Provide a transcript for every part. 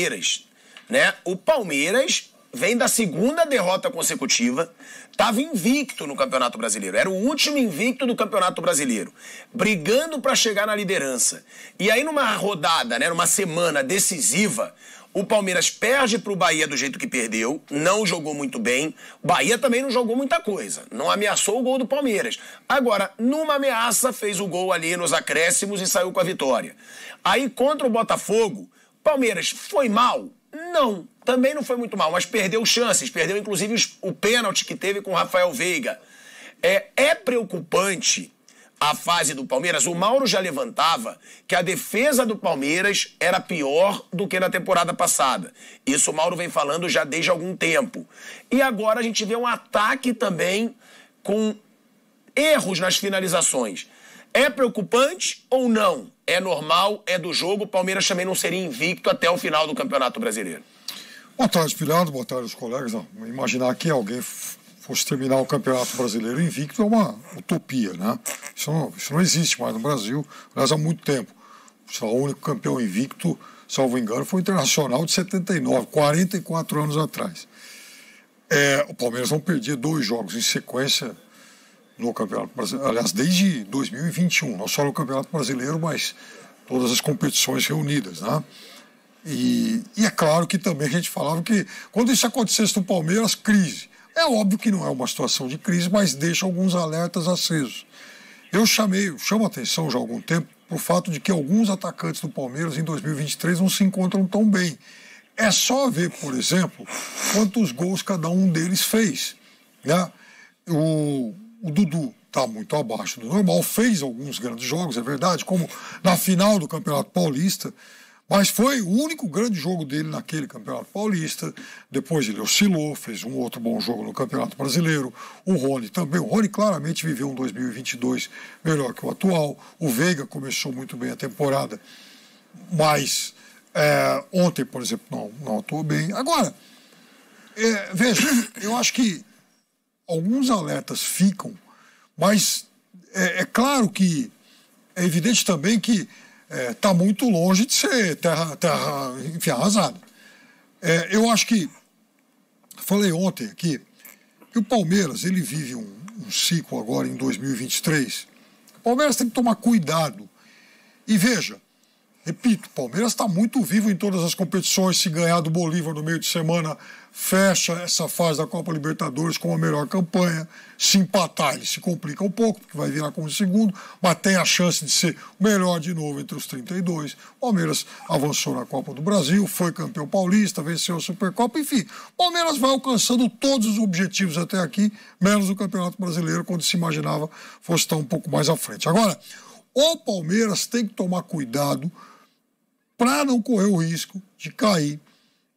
Palmeiras, né? O Palmeiras vem da segunda derrota consecutiva, estava invicto no Campeonato Brasileiro, era o último invicto do Campeonato Brasileiro, brigando para chegar na liderança. E aí numa rodada, né, numa semana decisiva, o Palmeiras perde para o Bahia do jeito que perdeu, não jogou muito bem. O Bahia também não jogou muita coisa, não ameaçou o gol do Palmeiras. Agora, numa ameaça, fez o gol ali nos acréscimos e saiu com a vitória. Aí contra o Botafogo, o Palmeiras foi mal? Não, também não foi muito mal, mas perdeu chances, perdeu inclusive o pênalti que teve com o Rafael Veiga. É preocupante a fase do Palmeiras. O Mauro já levantava que a defesa do Palmeiras era pior do que na temporada passada. Isso o Mauro vem falando já desde algum tempo. E agora a gente vê um ataque também com erros nas finalizações. É preocupante ou não? É normal, é do jogo, o Palmeiras também não seria invicto até o final do Campeonato Brasileiro. Boa tarde, Pilhado, boa tarde aos colegas. Não, imaginar que alguém fosse terminar o Campeonato Brasileiro invicto é uma utopia, né? Isso não existe mais no Brasil, aliás, há muito tempo. O único campeão invicto, salvo engano, foi o Internacional de 79, 44 anos atrás. O Palmeiras não perdia 2 jogos em sequência no Campeonato Brasileiro, aliás, desde 2021, não só no Campeonato Brasileiro, mas todas as competições reunidas, né? E é claro que também a gente falava que quando isso acontecesse no Palmeiras, crise. É óbvio que não é uma situação de crise, mas deixa alguns alertas acesos. Eu chamo a atenção já há algum tempo para o fato de que alguns atacantes do Palmeiras em 2023 não se encontram tão bem. É só ver, por exemplo, quantos gols cada um deles fez, né? O Dudu está muito abaixo do normal, fez alguns grandes jogos, é verdade, como na final do Campeonato Paulista, mas foi o único grande jogo dele naquele Campeonato Paulista. Depois ele oscilou, fez um outro bom jogo no Campeonato Brasileiro. O Rony também. O Rony claramente viveu um 2022 melhor que o atual. O Veiga começou muito bem a temporada, mas ontem, por exemplo, não atuou bem. Agora, veja, eu acho que alguns alertas ficam, mas é claro que é evidente também que está muito longe de ser terra enfim, arrasada. Eu acho que, falei ontem aqui, que o Palmeiras ele vive um ciclo agora em 2023. O Palmeiras tem que tomar cuidado. E veja, repito, o Palmeiras está muito vivo em todas as competições. Se ganhar do Bolívar no meio de semana, fecha essa fase da Copa Libertadores com a melhor campanha. Se empatar, ele se complica um pouco, porque vai virar como segundo, mas tem a chance de ser melhor de novo entre os 32. O Palmeiras avançou na Copa do Brasil, foi campeão paulista, venceu a Supercopa, enfim. O Palmeiras vai alcançando todos os objetivos até aqui, menos o Campeonato Brasileiro, quando se imaginava fosse estar um pouco mais à frente. Agora, o Palmeiras tem que tomar cuidado para não correr o risco de cair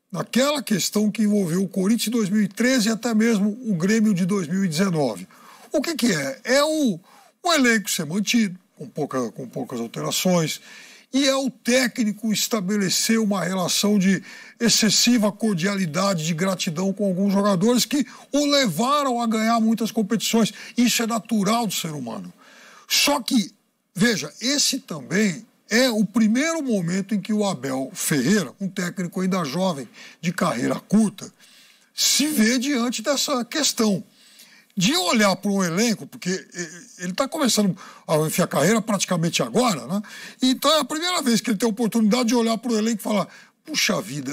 naquela questão que envolveu o Corinthians de 2013 e até mesmo o Grêmio de 2019. O que é? É o elenco ser mantido, com poucas alterações, e é o técnico estabelecer uma relação de excessiva cordialidade, de gratidão com alguns jogadores que o levaram a ganhar muitas competições. Isso é natural do ser humano. Só que, veja, esse também é o primeiro momento em que o Abel Ferreira, um técnico ainda jovem, de carreira curta, se vê diante dessa questão de olhar para um elenco, porque ele está começando a carreira praticamente agora, né? Então é a primeira vez que ele tem a oportunidade de olhar para o elenco e falar: puxa vida,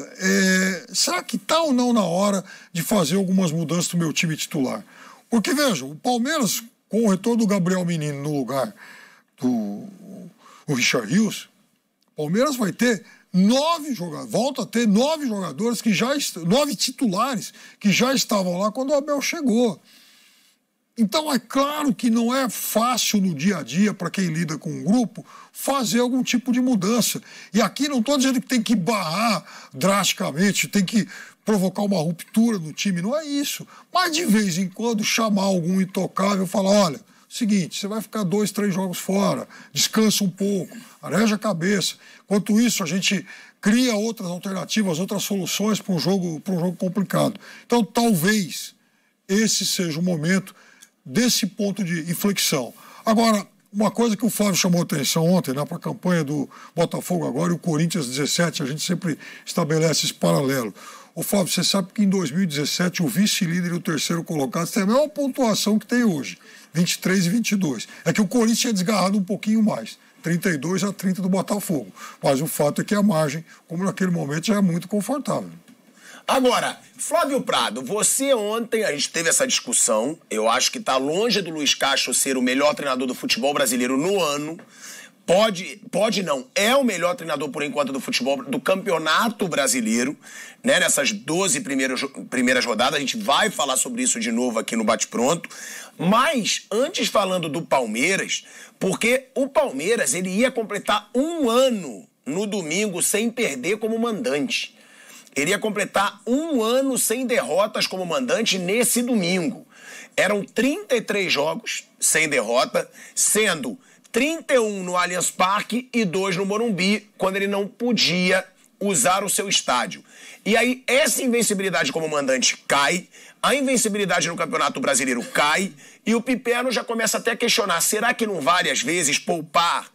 será que está ou não na hora de fazer algumas mudanças no meu time titular? Porque, veja, o Palmeiras, com o retorno do Gabriel Menino no lugar do Richard Rios, o Palmeiras vai ter 9 jogadores, volta a ter 9 jogadores que já 9 titulares que já estavam lá quando o Abel chegou. Então é claro que não é fácil no dia a dia para quem lida com um grupo fazer algum tipo de mudança. E aqui não estou dizendo que tem que barrar drasticamente, tem que provocar uma ruptura no time, não é isso. Mas de vez em quando chamar algum intocável e falar: olha, seguinte, você vai ficar 2, 3 jogos fora, descansa um pouco, areja a cabeça. Enquanto isso, a gente cria outras alternativas, outras soluções para um jogo complicado. Então, talvez esse seja o momento desse ponto de inflexão. Agora, Uma coisa que o Flávio chamou atenção ontem, né, para a campanha do Botafogo agora e o Corinthians 17, a gente sempre estabelece esse paralelo. Ô Flávio, você sabe que em 2017 o vice-líder e o terceiro colocado têm a mesma pontuação que tem hoje, 23 e 22. É que o Corinthians tinha desgarrado um pouquinho mais, 32 a 30 do Botafogo. Mas o fato é que a margem, como naquele momento, já é muito confortável. Agora, Flávio Prado, você ontem, a gente teve essa discussão, eu acho que está longe do Luiz Castro ser o melhor treinador do futebol brasileiro no ano. Pode não, é o melhor treinador por enquanto do futebol, do campeonato brasileiro, né? Nessas 12 primeiras rodadas, a gente vai falar sobre isso de novo aqui no Bate Pronto. Mas, antes falando do Palmeiras, porque o Palmeiras, ele ia completar um ano no domingo sem perder como mandante. Ele ia completar um ano sem derrotas como mandante nesse domingo. Eram 33 jogos sem derrota, sendo 31 no Allianz Parque e 2 no Morumbi, quando ele não podia usar o seu estádio. E aí, essa invencibilidade como mandante cai, a invencibilidade no Campeonato Brasileiro cai, e o Piperno já começa até a questionar, será que não vale, às vezes, poupar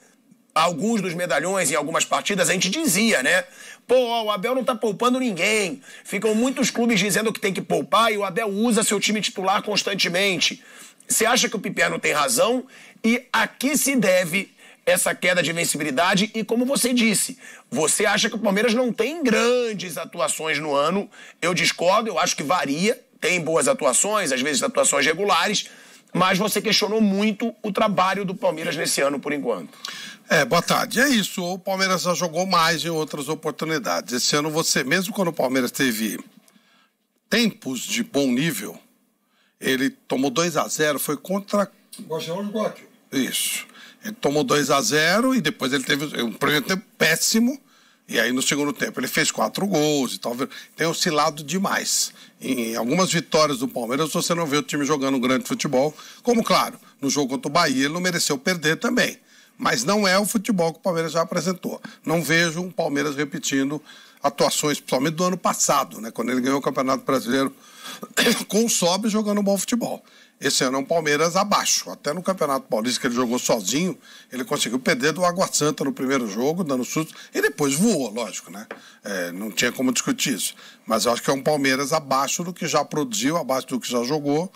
alguns dos medalhões em algumas partidas? A gente dizia, né? Pô, o Abel não tá poupando ninguém. Ficam muitos clubes dizendo que tem que poupar e o Abel usa seu time titular constantemente. Você acha que o Piperno tem razão? E a que se deve essa queda de invencibilidade? E como você disse, você acha que o Palmeiras não tem grandes atuações no ano? Eu discordo, eu acho que varia. Tem boas atuações, às vezes atuações regulares, mas você questionou muito o trabalho do Palmeiras nesse ano, por enquanto. Boa tarde. É isso, o Palmeiras já jogou mais em outras oportunidades. Esse ano mesmo quando o Palmeiras teve tempos de bom nível, ele tomou 2-0, foi contra... Barcelona de Guayaquil. Isso. Ele tomou 2-0 e depois ele teve um primeiro tempo péssimo, e aí no segundo tempo ele fez 4 gols e tal. Tem oscilado demais. Em algumas vitórias do Palmeiras você não vê o time jogando um grande futebol, como claro, no jogo contra o Bahia ele não mereceu perder também. Mas não é o futebol que o Palmeiras já apresentou. Não vejo um Palmeiras repetindo atuações, principalmente do ano passado, né, quando ele ganhou o Campeonato Brasileiro com o Sobe jogando um bom futebol. Esse ano é um Palmeiras abaixo. Até no Campeonato Paulista, que ele jogou sozinho, ele conseguiu perder do Água Santa no primeiro jogo, dando susto, e depois voou, lógico, né? Não tinha como discutir isso. Mas eu acho que é um Palmeiras abaixo do que já produziu, abaixo do que já jogou.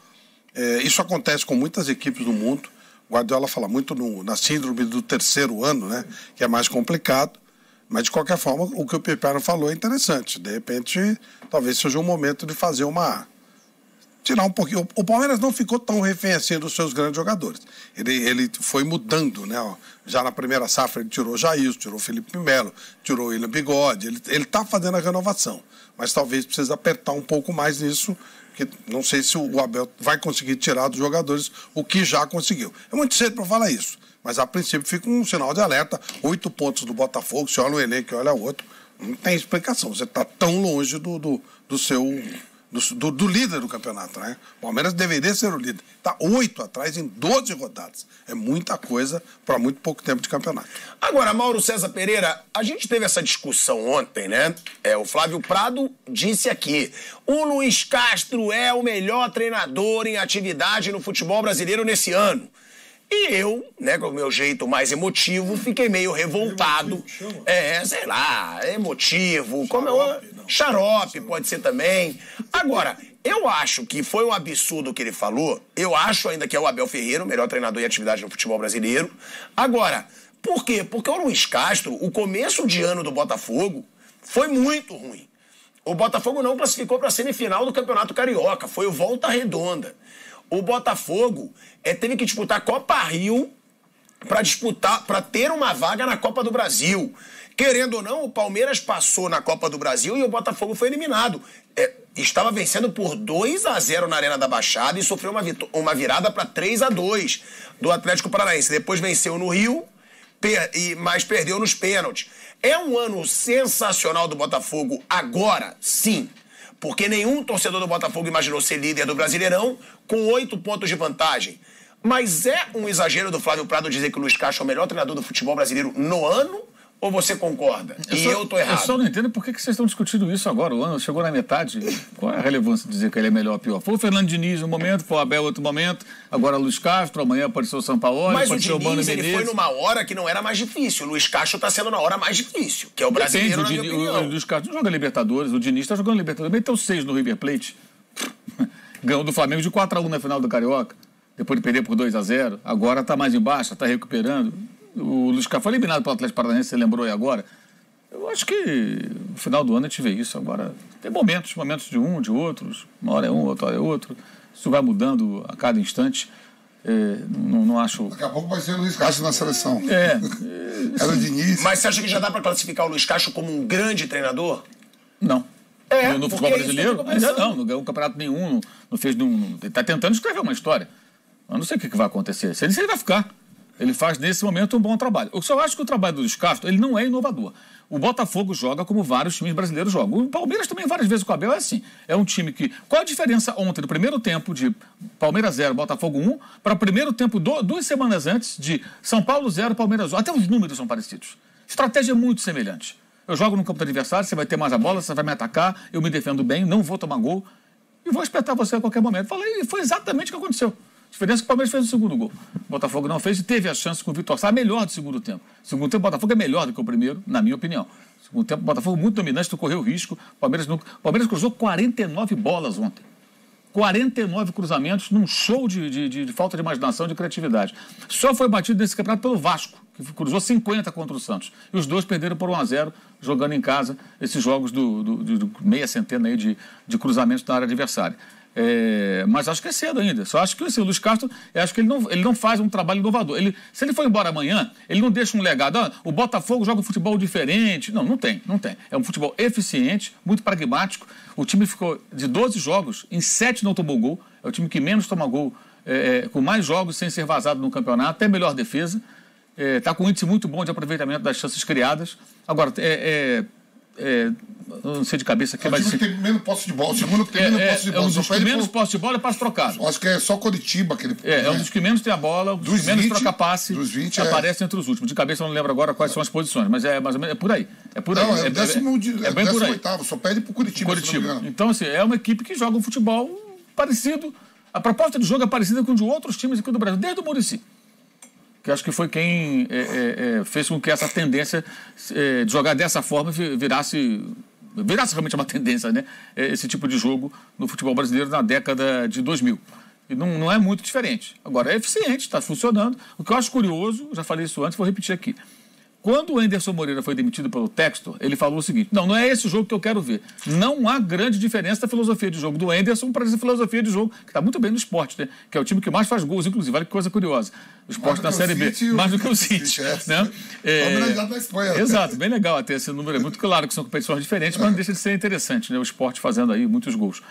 Isso acontece com muitas equipes do mundo. O Guardiola fala muito na síndrome do terceiro ano, né? Que é mais complicado. Mas, de qualquer forma, o que o Piperno falou é interessante. De repente, talvez seja um momento de fazer tirar um pouquinho. O Palmeiras não ficou tão refém assim dos seus grandes jogadores. Ele foi mudando, né? Já na primeira safra ele tirou o Jailson, tirou o Felipe Melo, tirou o William Bigode. Ele está fazendo a renovação. Mas talvez precise apertar um pouco mais nisso, que não sei se o Abel vai conseguir tirar dos jogadores o que já conseguiu. É muito cedo para falar isso. Mas a princípio fica um sinal de alerta. 8 pontos do Botafogo, se olha um elenco e olha o outro, não tem explicação. Você está tão longe do líder do campeonato, né? O Palmeiras deveria ser o líder. Está 8 atrás em 12 rodadas. É muita coisa para muito pouco tempo de campeonato. Agora, Mauro César Pereira, a gente teve essa discussão ontem, né? O Flávio Prado disse aqui, o Luiz Castro é o melhor treinador em atividade no futebol brasileiro nesse ano. E eu, né, com o meu jeito mais emotivo, fiquei meio revoltado. Sei lá, emotivo. Xarope pode ser também. Agora, eu acho que foi um absurdo o que ele falou. Eu acho ainda que é o Abel Ferreira, o melhor treinador em atividade no futebol brasileiro. Agora, por quê? Porque o Luiz Castro, o começo de ano do Botafogo foi muito ruim. O Botafogo não classificou para a semifinal do Campeonato Carioca. Foi o Volta Redonda. O Botafogo teve que disputar a Copa Rio para ter uma vaga na Copa do Brasil. Querendo ou não, o Palmeiras passou na Copa do Brasil e o Botafogo foi eliminado. Estava vencendo por 2-0 na Arena da Baixada e sofreu uma virada para 3-2 do Atlético Paranaense. Depois venceu no Rio, mas perdeu nos pênaltis. É um ano sensacional do Botafogo agora, sim. Porque nenhum torcedor do Botafogo imaginou ser líder do Brasileirão com 8 pontos de vantagem. Mas é um exagero do Flávio Prado dizer que o Luiz Castro é o melhor treinador do futebol brasileiro no ano? Ou você concorda? Eu tô errado. Eu só não entendo por que vocês estão discutindo isso agora. O ano chegou na metade. Qual é a relevância de dizer que ele é melhor ou pior? Foi o Fernando Diniz no momento, foi o Abel outro momento, agora o Luiz Castro, amanhã apareceu o Sampaoli, mas apareceu o Diniz, ele foi numa hora que não era mais difícil. O Luiz Castro está sendo na hora mais difícil, que é o brasileiro, na minha opinião. O Luiz Castro não joga Libertadores, o Diniz está jogando Libertadores. Meteu 6 no River Plate. Ganhou do Flamengo de 4-1 na final do Carioca, depois de perder por 2-0. Agora está mais embaixo, está recuperando. O Luiz Castro foi eliminado pelo Atlético Paranaense, você lembrou aí agora? Eu acho que no final do ano a gente vê isso. Agora, tem momentos de um, de outros. Uma hora é um, outra hora é outro. Isso vai mudando a cada instante. Não acho... Daqui a pouco vai ser o Luiz Castro na seleção. Era o Diniz. Mas você acha que já dá para classificar o Luiz Castro como um grande treinador? Não. No futebol brasileiro, ainda não ganhou campeonato nenhum, não fez nenhum. Ele está tentando escrever uma história. Eu não sei o que vai acontecer. Se ele vai ficar. Ele faz, nesse momento, um bom trabalho. Eu só acho que o trabalho do Luiz Castro, ele não é inovador. O Botafogo joga como vários times brasileiros jogam. O Palmeiras também, várias vezes com o Abel, é assim. É um time que... Qual a diferença ontem, do primeiro tempo de Palmeiras 0, Botafogo 1, para o primeiro tempo, 2 semanas antes, de São Paulo 0, Palmeiras 1? Até os números são parecidos. Estratégia é muito semelhante. Eu jogo no campo do adversário, você vai ter mais a bola, você vai me atacar, eu me defendo bem, não vou tomar gol e vou espetar você a qualquer momento. Falei, e foi exatamente o que aconteceu. A diferença é que o Palmeiras fez o segundo gol. O Botafogo não fez e teve a chance com o Vitor Sá, melhor do segundo tempo. O segundo tempo, o Botafogo é melhor do que o primeiro, na minha opinião. O segundo tempo, o Botafogo muito dominante, não correu risco. O Palmeiras cruzou 49 bolas ontem. 49 cruzamentos num show de falta de imaginação, de criatividade. Só foi batido nesse campeonato pelo Vasco, que cruzou 50 contra o Santos. E os dois perderam por 1-0, jogando em casa esses jogos do meia centena aí de cruzamentos na área adversária. Mas acho que é cedo ainda. Só acho que o Luiz Castro, acho que ele não faz um trabalho inovador. Se ele for embora amanhã, ele não deixa um legado. O Botafogo joga um futebol diferente. Não tem. É um futebol eficiente, muito pragmático. O time ficou de 12 jogos, em 7 não tomou gol. É o time que menos toma gol, com mais jogos sem ser vazado no campeonato, até melhor defesa. Está com um índice muito bom de aproveitamento das chances criadas. Agora, não sei de cabeça aqui, mas... O time que tem menos posse de bola. O segundo que tem menos posse de bola. Um dos que menos posse de bola é passe trocado. Acho que é só Coritiba. É um dos que menos tem a bola, dos que menos troca passe, dos 20 aparece entre os últimos. De cabeça eu não lembro agora quais são as posições, mas é mais ou menos por aí. É por aí. Não, é bem por aí. 18º, só perde pro Curitiba. Então, assim, é uma equipe que joga um futebol parecido. A proposta de jogo é parecida com de outros times aqui do Brasil, desde o Muricy. Que acho que foi quem fez com que essa tendência de jogar dessa forma virasse realmente uma tendência, né? Esse tipo de jogo no futebol brasileiro na década de 2000. E não é muito diferente. Agora, é eficiente, está funcionando. O que eu acho curioso, já falei isso antes, vou repetir aqui. Quando o Anderson Moreira foi demitido pelo Textor, ele falou o seguinte: não é esse jogo que eu quero ver. Não há grande diferença da filosofia de jogo do Anderson para essa filosofia de jogo, que está muito bem no esporte, né? Que é o time que mais faz gols, inclusive. Olha que coisa curiosa. O esporte na Série B. Mais do que o City. Né? Da Espanha. Exato, bem legal até esse número. É muito claro que são competições diferentes, mas não deixa de ser interessante, né? O esporte fazendo aí muitos gols.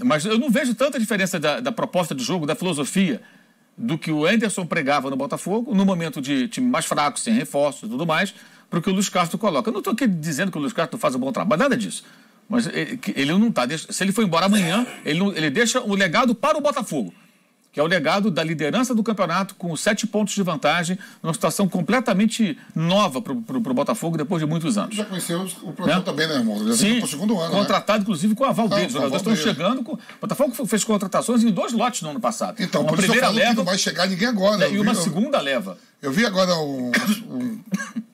Mas eu não vejo tanta diferença da proposta de jogo, da filosofia, do que o Anderson pregava no Botafogo, no momento de time mais fraco, sem reforços e tudo mais, para o que o Luiz Castro coloca. Eu não estou aqui dizendo que o Luiz Castro faz um bom trabalho, nada disso. Mas ele não está... Se ele for embora amanhã, ele deixa um legado para o Botafogo, que é o legado da liderança do campeonato, com 7 pontos de vantagem, numa situação completamente nova para o Botafogo depois de muitos anos. Já conheceu o professor também, né, irmão? Já sim, o segundo ano, contratado, inclusive, com a aval deles. Os jogadores estão chegando. O Botafogo fez contratações em 2 lotes no ano passado. Então, por isso eu falo que não vai chegar ninguém agora. E uma segunda leva. Eu vi agora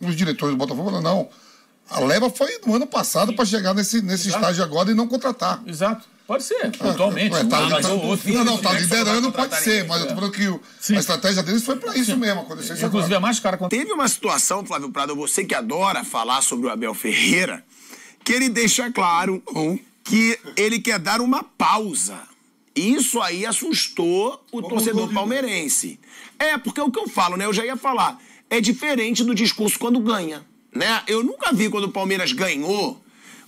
os diretores do Botafogo falando, não, a leva foi no ano passado para chegar nesse estágio agora e não contratar. Exato. Pode ser, pontualmente. Tá liderando, pode ser, mas eu tô falando que a estratégia deles foi para isso mesmo, acontecer isso. Inclusive, é mais cara. Teve uma situação, Flávio Prado, você que adora falar sobre o Abel Ferreira, que ele deixa claro que ele quer dar uma pausa. Isso aí assustou o torcedor palmeirense. Porque é o que eu falo, né? Eu já ia falar. É diferente do discurso quando ganha, né? Eu nunca vi quando o Palmeiras ganhou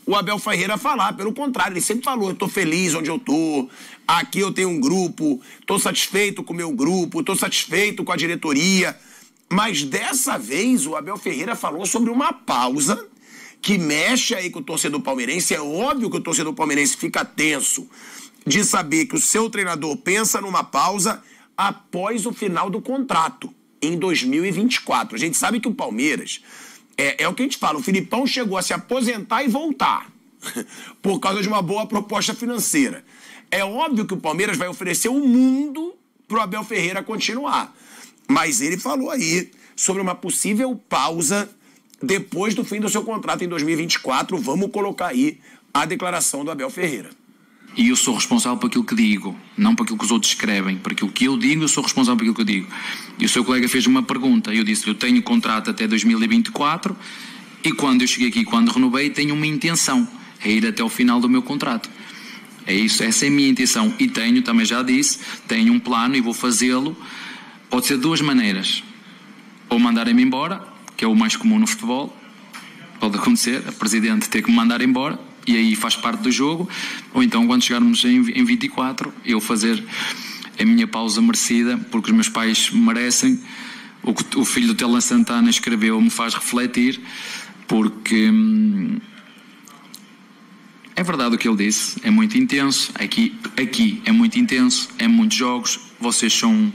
o Abel Ferreira falar, pelo contrário, ele sempre falou: eu tô feliz onde eu tô, aqui eu tenho um grupo, tô satisfeito com o meu grupo, tô satisfeito com a diretoria. Mas dessa vez o Abel Ferreira falou sobre uma pausa que mexe aí com o torcedor palmeirense. É óbvio que o torcedor palmeirense fica tenso de saber que o seu treinador pensa numa pausa após o final do contrato, em 2024. A gente sabe que o Palmeiras É o que a gente fala, o Filipão chegou a se aposentar e voltar por causa de uma boa proposta financeira. É óbvio que o Palmeiras vai oferecer o mundo pro Abel Ferreira continuar. Mas ele falou aí sobre uma possível pausa depois do fim do seu contrato em 2024. Vamos colocar aí a declaração do Abel Ferreira. E eu sou responsável por aquilo que digo, não por aquilo que os outros escrevem. Por aquilo que eu digo, eu sou responsável por aquilo que eu digo. E o seu colega fez uma pergunta. Eu disse, eu tenho contrato até 2024 e quando eu cheguei aqui, quando renovei, tenho uma intenção, é ir até o final do meu contrato. É isso, essa é a minha intenção. E tenho, também já disse, tenho um plano e vou fazê-lo. Pode ser de duas maneiras. Ou mandarem-me embora, que é o mais comum no futebol. Pode acontecer, a presidente ter que me mandar embora, e aí faz parte do jogo. Ou então, quando chegarmos em 24, eu fazer a minha pausa merecida, porque os meus pais merecem. O que o filho do Telan Santana escreveu me faz refletir, porque... é verdade o que ele disse, é muito intenso, aqui é muito intenso, é muitos jogos, vocês são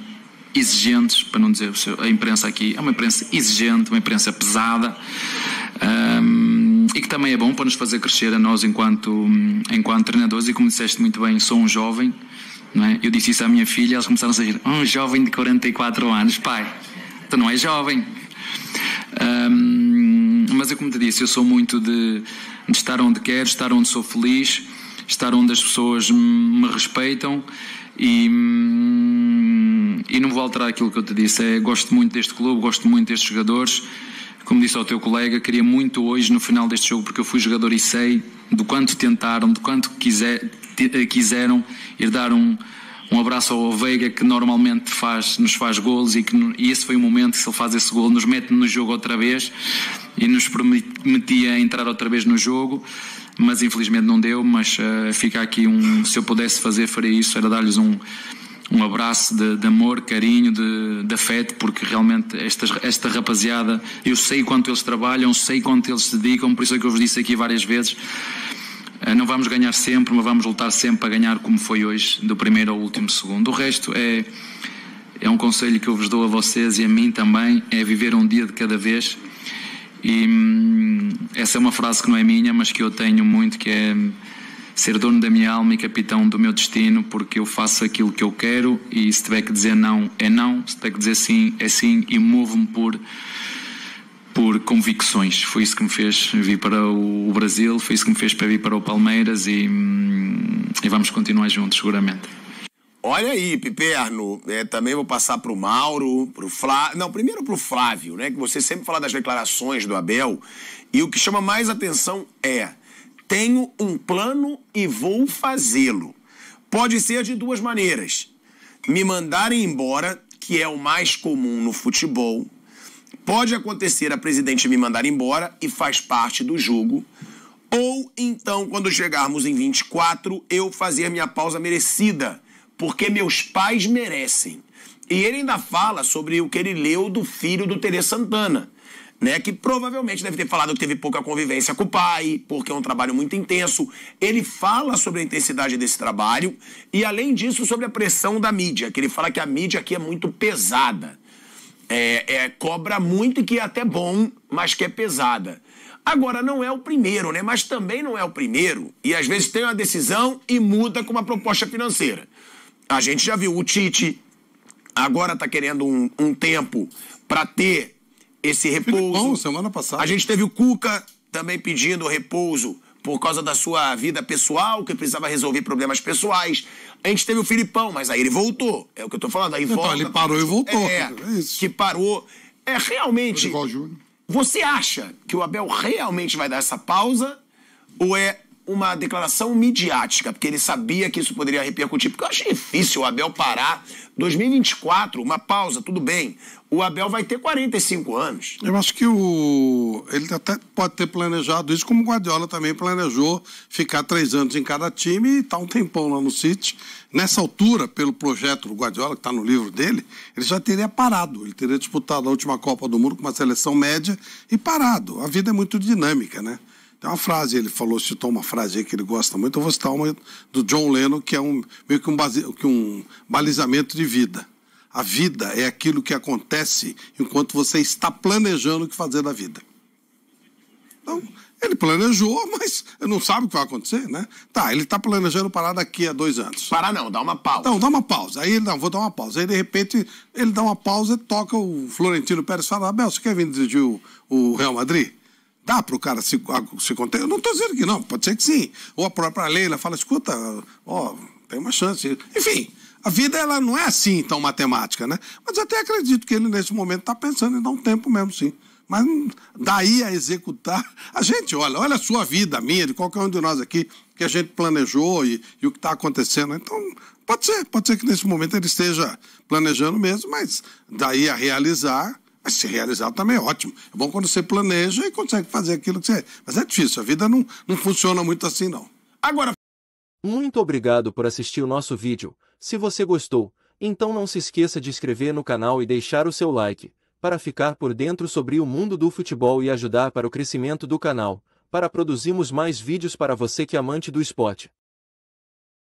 exigentes, para não dizer, a imprensa aqui é uma imprensa exigente, uma imprensa pesada, e que também é bom para nos fazer crescer a nós enquanto treinadores, e como disseste muito bem, sou um jovem, não é? Eu disse isso à minha filha, eles começaram a dizer, um jovem de 44 anos, pai, tu não és jovem. Mas é como te disse, eu sou muito de estar onde quero, estar onde sou feliz, estar onde as pessoas me respeitam e não vou alterar aquilo que eu te disse. Gosto muito deste clube, gosto muito destes jogadores. Como disse ao teu colega, queria muito hoje no final deste jogo, porque eu fui jogador e sei do quanto tentaram, do quanto quiseram ir dar um abraço ao Veiga, que normalmente nos faz golos, e esse foi o momento que, se ele faz esse golo, nos mete no jogo outra vez e nos permitia entrar outra vez no jogo, mas infelizmente não deu. Mas fica aqui se eu pudesse faria isso, era dar-lhes um abraço de amor, carinho, de afeto, porque realmente esta rapaziada, eu sei quanto eles trabalham, sei quanto eles se dedicam, por isso é que eu vos disse aqui várias vezes, não vamos ganhar sempre, mas vamos lutar sempre para ganhar, como foi hoje, do primeiro ao último segundo. O resto é um conselho que eu vos dou a vocês e a mim também, é viver um dia de cada vez. E essa é uma frase que não é minha, mas que eu tenho muito, que é ser dono da minha alma e capitão do meu destino, porque eu faço aquilo que eu quero, e se tiver que dizer não, é não, se tiver que dizer sim, é sim, e movo-me por convicções. Foi isso que me fez vir para o Brasil, foi isso que me fez para vir para o Palmeiras, e vamos continuar juntos, seguramente. Olha aí, Piperno, também vou passar para o Mauro, para o Flávio, não, primeiro para o Flávio, né, que você sempre fala das declarações do Abel, e o que chama mais atenção tenho um plano e vou fazê-lo. Pode ser de duas maneiras: me mandarem embora, que é o mais comum no futebol. Pode acontecer a presidente me mandar embora e faz parte do jogo. Ou então, quando chegarmos em 24, eu fazer minha pausa merecida, porque meus pais merecem. E ele ainda fala sobre o que ele leu do filho do Tele Santana, né, que provavelmente deve ter falado que teve pouca convivência com o pai, porque é um trabalho muito intenso. Ele fala sobre a intensidade desse trabalho e, além disso, sobre a pressão da mídia, que ele fala que a mídia aqui é muito pesada. Cobra muito, e que é até bom, mas que é pesada. Agora, não é o primeiro, né? Mas também não é o primeiro. E às vezes tem uma decisão e muda com uma proposta financeira. A gente já viu o Tite, agora está querendo um tempo para ter esse repouso. Bom, semana passada. A gente teve o Cuca também pedindo repouso por causa da sua vida pessoal, que precisava resolver problemas pessoais. A gente teve o Filipão, mas aí ele voltou. É o que eu tô falando. Aí volta. Ele parou e voltou. É isso. Que parou. Realmente... Você acha que o Abel realmente vai dar essa pausa? Ou é uma declaração midiática? Porque ele sabia que isso poderia repercutir. Porque eu acho difícil o Abel parar. 2024, uma pausa, tudo bem. O Abel vai ter 45 anos. Eu acho que ele até pode ter planejado isso, como o Guardiola também planejou ficar 3 anos em cada time e estar um tempão lá no City. Nessa altura, pelo projeto do Guardiola, que está no livro dele, ele já teria parado. Ele teria disputado a última Copa do Mundo com uma seleção média e parado. A vida é muito dinâmica, né? Tem uma frase, ele citou uma frase aí que ele gosta muito, eu vou citar uma do John Lennon, que é meio que um balizamento de vida. A vida é aquilo que acontece enquanto você está planejando o que fazer da vida. Então, ele planejou, mas não sabe o que vai acontecer, né? Tá, ele está planejando parar daqui a 2 anos. Parar não, dá uma pausa. Não, dá uma pausa. Aí, não, vou dar uma pausa. Aí, de repente, ele dá uma pausa e toca o Florentino Pérez e fala, Abel, você quer vir dirigir o Real Madrid? Dá para o cara se conter? Eu não estou dizendo que não, pode ser que sim. Ou a própria Leila fala, escuta, ó, tem uma chance. Enfim, a vida ela não é assim tão matemática, né? Mas eu até acredito que ele, nesse momento, está pensando em dar um tempo mesmo, sim. Mas daí a executar... A gente, olha a sua vida, a minha, de qualquer um de nós aqui, que a gente planejou e o que está acontecendo. Então, pode ser que nesse momento ele esteja planejando mesmo, mas daí a realizar... Mas se realizar também é ótimo. É bom quando você planeja e consegue fazer aquilo que você... Mas é difícil, a vida não funciona muito assim, não. Agora... Muito obrigado por assistir o nosso vídeo. Se você gostou, então não se esqueça de inscrever no canal e deixar o seu like, para ficar por dentro sobre o mundo do futebol e ajudar para o crescimento do canal, para produzirmos mais vídeos para você que é amante do esporte.